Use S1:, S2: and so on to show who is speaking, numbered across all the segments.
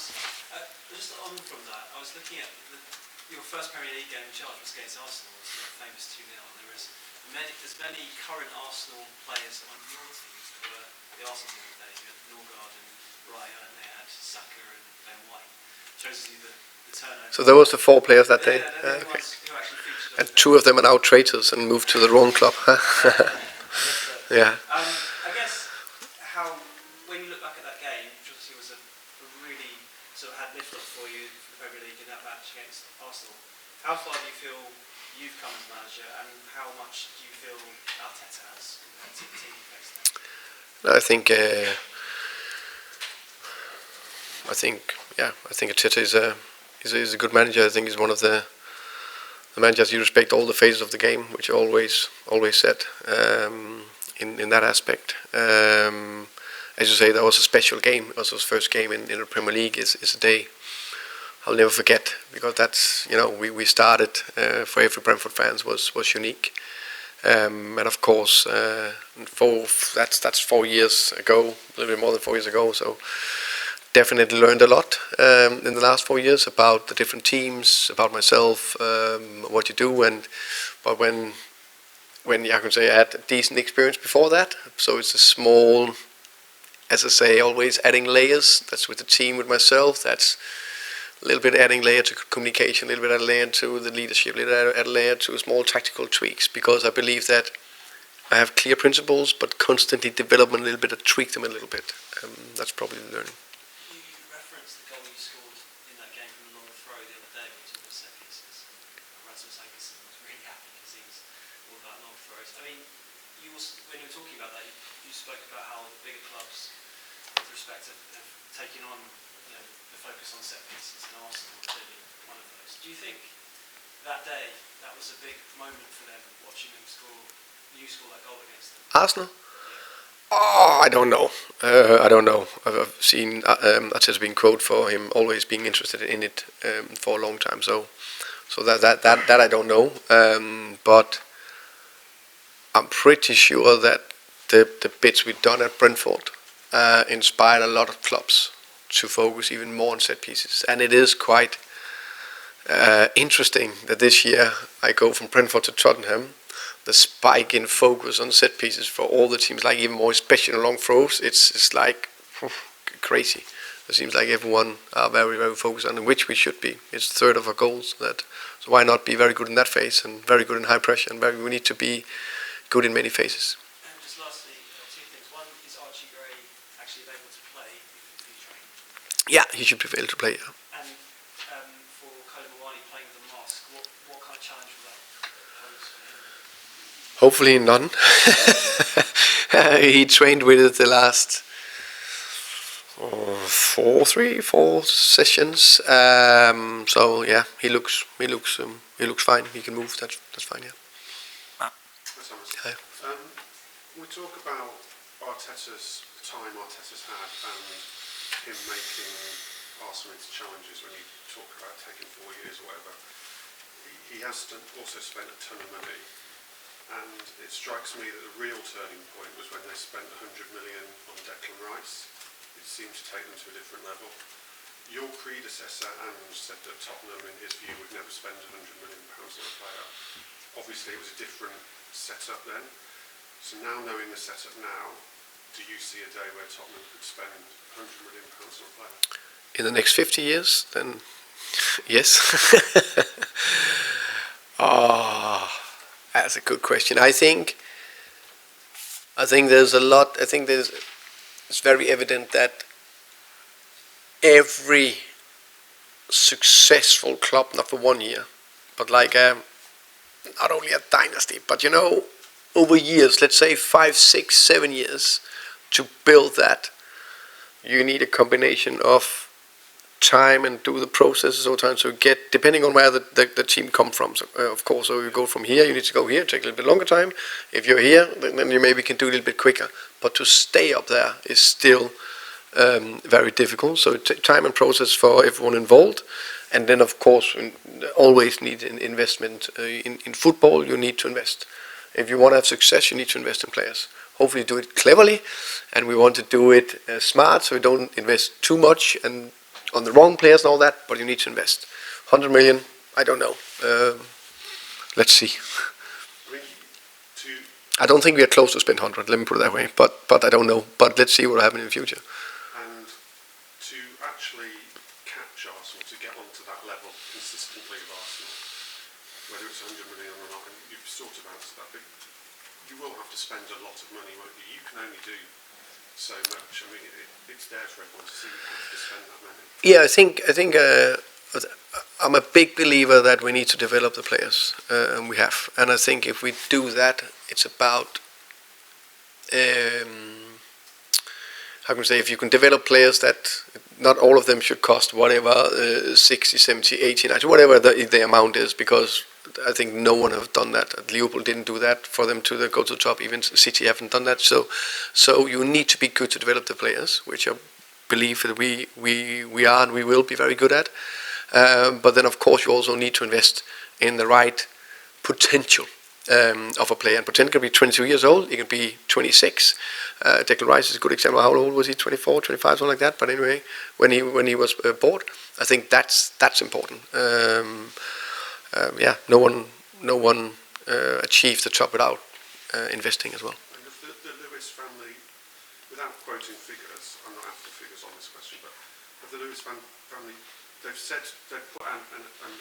S1: Nice. Just on from that, I was looking at your first Premier League game in charge was against Arsenal, was the famous 2-0. There's many current Arsenal players on your team as there were the Arsenal team days. You had Norgaard and Raya, and they had Saka and Ben White. Shows you the turnover.
S2: So there was the 4 players that day.
S1: Okay. Who actually featured
S2: And 2 of them are now traitors and moved to the wrong club. Yeah.
S1: I guess when you look back at that game, which obviously was a really sort of had lift-off for you for the Premier League in that match against Arsenal, how far do you feel you've come as manager, and how much do you feel Arteta has compared to the team you faced then?
S2: I think Arteta is a good manager. I think he's one of the managers you respect all the phases of the game, which I always said in that aspect. As you say, that was a special game. It was his first game in the Premier League. Is a day I'll never forget, because that's, we started for every Brentford fans was unique. And of course, that's 4 years ago, a little bit more than 4 years ago. So definitely learned a lot in the last 4 years about the different teams, about myself, what you do. But when I can say I had a decent experience before that, so it's a small, as I say, always adding layers. That's with the team, with myself. That's a little bit adding layer to communication, a little bit adding layer to the leadership, a little bit adding layer to small tactical tweaks, because I believe that I have clear principles, but constantly develop them a little bit and tweak them a little bit. That's probably the learning.
S1: You referenced the goal you scored in that game from the long throw the other day, which was set pieces. Solanke was really happy because he was all about long throws. I mean, when you were talking about that, you spoke about how the bigger clubs, with respect, have taken on the focus on set pieces, and Arsenal was clearly one of those. Do you think that day that was a big moment for them, watching them you score that goal against them?
S2: Arsenal? Oh, I don't know. I've seen Arteta's been quoted for him always being interested in it for a long time. So that I don't know. But I'm pretty sure that the bits we've done at Brentford inspired a lot of clubs to focus even more on set pieces. And it is quite interesting that this year I go from Brentford to Tottenham. The spike in focus on set pieces for all the teams, like even more especially in long throws, it's like crazy. It seems like everyone are very, very focused on it, which we should be. It's a third of our goals. So why not be very good in that phase and very good in high pressure, and we need to be good in many phases.
S1: And just lastly, 2 things. One, is Archie Gray actually available to play if he trains?
S2: Yeah, he should be able to play. Yeah.
S1: And for Colomboani playing with a mask, what kind of challenge will that pose for him?
S2: Hopefully none. He trained with it the last 4 sessions. So yeah, he looks fine. He can move. That's fine. Yeah.
S3: Hi. We talk about Arteta's time Arteta's had and him making Arsenal into challenges. When you talk about taking 4 years or whatever, he has also spent a ton of money. And it strikes me that the real turning point was when they spent 100 million on Declan Rice. It seemed to take them to a different level. Your predecessor, Ange, said that Tottenham, in his view, would never spend £100 million on a player. Obviously, it was a different setup then. So now, knowing the setup now, do you see a day where Tottenham could spend £100 million on a player?
S2: In the next 50 years, then yes. That's a good question. I think there's a lot. It's very evident that every successful club, not for 1 year, but like not only a dynasty, but over years, let's say 5, 6, 7 years, to build that, you need a combination of time and do the processes all the time. So depending on where the team come from. So of course, so you go from here, you need to go here, take a little bit longer time. If you're here, then you maybe can do a little bit quicker. But to stay up there is still very difficult. So time and process for everyone involved. And then of course, always need an investment. In football, you need to invest. If you want to have success, you need to invest in players. Hopefully do it cleverly, and we want to do it smart, so we don't invest too much and on the wrong players and all that, but you need to invest. 100 million, I don't know. Let's see.
S3: I mean,
S2: I don't think we are close to spend 100, let me put it that way, but I don't know. But let's see what will happen in the future.
S3: and to actually catch Arsenal, to get onto that level consistently of Arsenal, whether it's 100 million or not, and you've sort of answered that, but you will have to spend a lot of money, won't you? You can only do so much. I mean, it's there for everyone to see. You have to spend that money.
S2: Yeah, I think I'm a big believer that we need to develop the players, and we have. And I think if we do that, it's about how can I say, if you can develop players that not all of them should cost whatever 60, 70, 80, 90, whatever the amount is, because I think no one have done that. Liverpool didn't do that for them to go to the top. Even City haven't done that. So you need to be good to develop the players, which I believe that we are and we will be very good at. But then, of course, you also need to invest in the right potential of a player. And potential can be 22 years old, it can be 26. Declan Rice is a good example. How old was he? 24, 25, something like that. But anyway, when he was bought, I think that's important. No one achieved the top without investing as well.
S3: And the Lewis family, without quoting figures, I'm not after figures on this question, but of the Lewis family, they've put a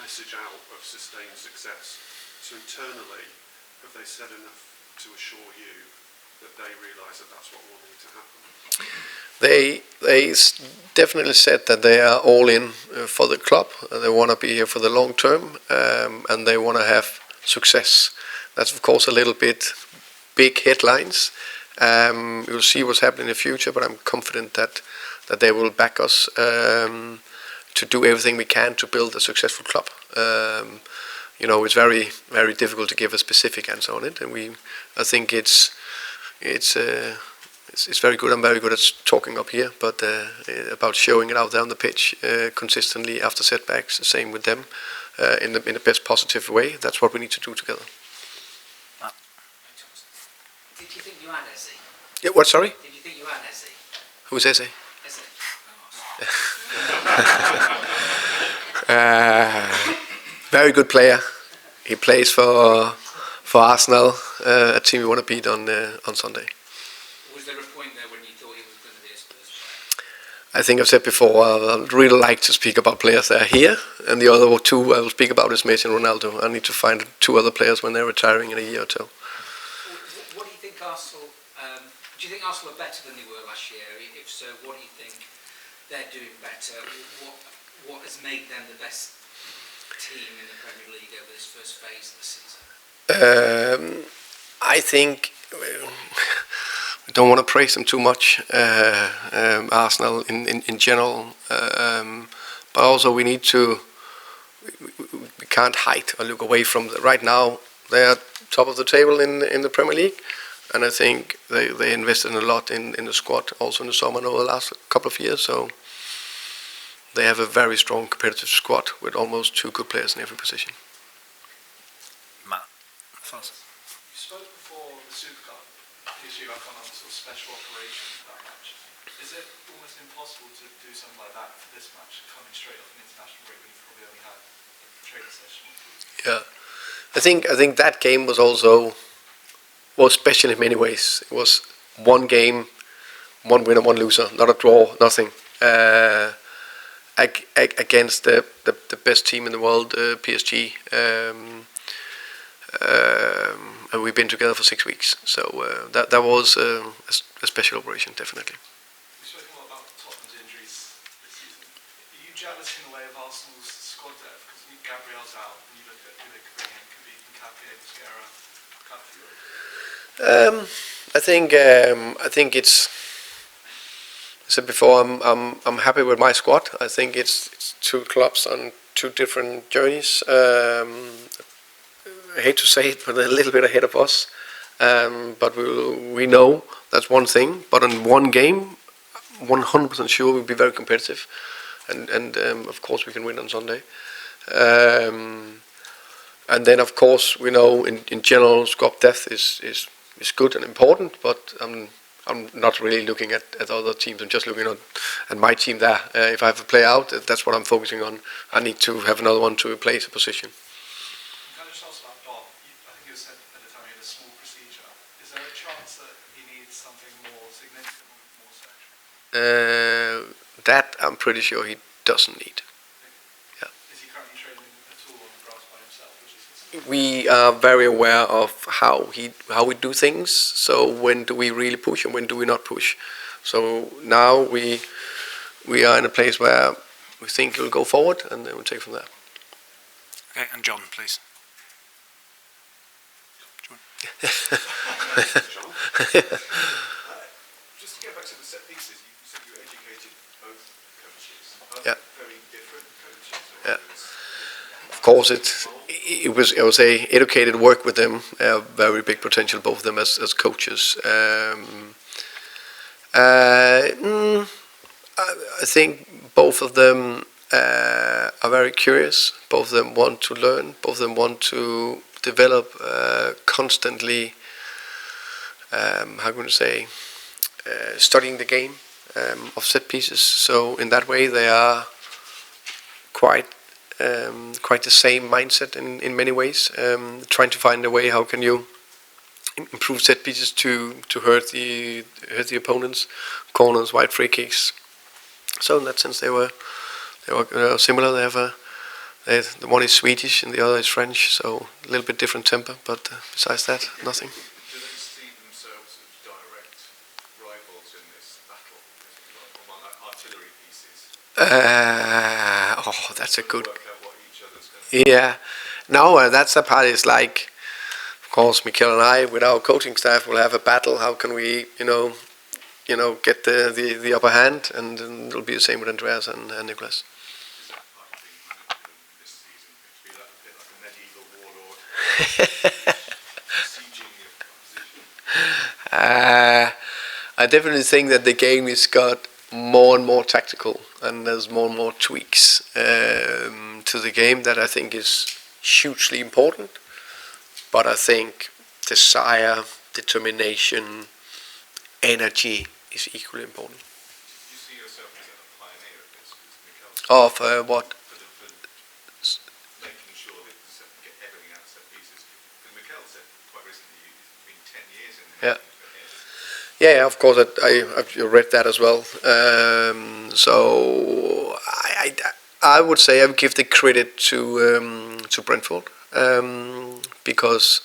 S3: message out of sustained success. So internally, have they said enough to assure you that they realise that that's what will need to happen?
S2: They definitely said that they are all in for the club. They want to be here for the long term, and they want to have success. That's of course a little bit big headlines. We'll see what's happening in the future, but I'm confident that they will back us to do everything we can to build a successful club. It's very, very difficult to give a specific answer on it, and I think it's very good. I'm very good at talking up here, but about showing it out there on the pitch consistently after setbacks. Same with them, in the best positive way. That's what we need to do together.
S4: Did you think you had Eze?
S2: Yeah. What? Sorry.
S4: Did you think you had Eze?
S2: Who's Eze?
S4: Eze.
S2: Very good player. He plays for Arsenal, a team we want to beat on Sunday.
S4: Was there a point there when you thought he was going to be a Spurs player?
S2: I think I've said before, I'd really like to speak about players that are here, and the other two I will speak about is Messi and Ronaldo. I need to find two other players when they're retiring in a year or two.
S4: What do you think Arsenal? Do you think Arsenal are better than they were last year? If so, what do you think they're doing better? What has made them the best team in the Premier League over this first phase of the season?
S2: I think we don't want to praise them too much, Arsenal in general, but also we need to. We can't hide or look away from. Right now, they are top of the table in the Premier League, and I think they invested a lot in the squad, also in the summer and over the last couple of years. So they have a very strong competitive squad with almost two good players in every position.
S5: Matt.
S6: You spoke before the Super Cup, issue like on a sort of special operation for that match. Is it almost impossible to do something like that for this match, coming straight off an international break when you've probably only had a training session?
S2: Yeah, I think that game was also special in many ways. It was one game, one winner, one loser, not a draw, nothing. Against the best team in the world, PSG. And we've been together for 6 weeks, so that was a special operation, definitely.
S6: We've spoken a lot about Tottenham's injuries this season. Are you jealous in a way of Arsenal's squad depth? Because Gabriel's out, and you look at who they could bring in, could be Nkapé, Mosquera,
S2: I think it's. I said before, I'm happy with my squad. I think it's two clubs on two different journeys. I hate to say it, but a little bit ahead of us. But we know that's one thing. But in one game, 100% sure we'll be very competitive, and of course we can win on Sunday. And then of course we know in general squad depth is good and important. But I'm I'm not really looking at other teams. I'm just looking at my team there. If I have a player out, that's what I'm focusing on. I need to have another one to replace a position.
S6: Can I just ask about Bob? I think you said at the time he had a small procedure. Is there a chance that he needs something more significant, more surgery?
S2: That I'm pretty sure he doesn't need. Yeah.
S6: Is he currently training at all on the grass by himself? Which is
S2: We are very aware of how we do things. So when do we really push and when do we not push? So now we are in a place where we think it'll go forward, and then we'll take from there.
S5: Okay, and John, please.
S3: John? Just to get back to the set pieces, you said you educated both coaches. Are
S2: Yeah.
S3: they very different coaches?
S2: Yeah. Of course, it was, I would say, educated work with them. Very big potential, both of them as coaches. I think both of them are very curious. Both of them want to learn. Both of them want to develop constantly. How can I say? Studying the game of set pieces. So in that way, they are quite the same mindset in many ways. Trying to find a way how can you improve set pieces to hurt the opponents, corners, wide free kicks. So in that sense, they were similar. They have the one is Swedish and the other is French, so a little bit different temper. But besides that, nothing.
S3: Do they see themselves as direct rivals in this battle? Among artillery pieces?
S2: That's a good.
S3: Work out what each other's going to
S2: Yeah, no, that's the part. Is like, of course, Mikel and I, with our coaching staff, will have a battle. How can we, get the upper hand, and it'll be the same with Andreas and Nicholas.
S3: Is that part of the this season? To be like a bit like a medieval warlord, sieging the opposition?
S2: I definitely think that the game has got more and more tactical, and there's more and more tweaks to the game that I think is hugely important. But I think desire, determination, energy is equally important.
S3: You see yourself as a pioneer of this, Mikel?
S2: Of what?
S3: For making sure that you get everything out of set pieces. Because Mikel said quite recently it's been 10 years in the
S2: Yeah.
S3: making.
S2: Yeah, of course, I've read that as well. So I would say I would give the credit to Brentford because,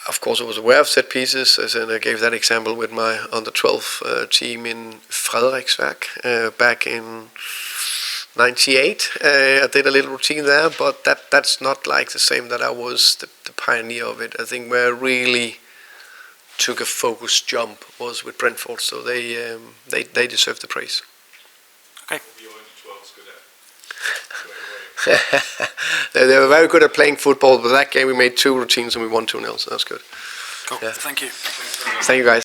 S2: of course, I was aware of set pieces, and I gave that example with my under 12 team in Frederiksværk back in '98. I did a little routine there, but that's not like the same that I was the pioneer of it. I think where I really took a focus jump was with Brentford, so they deserve the praise.
S5: Okay.
S3: You're under 12's good at.
S2: They were very good at playing football, but that game we made 2 routines and we won 2-0, so that's good.
S5: Cool.
S2: Yeah.
S5: Thank you.
S2: Thank you, guys.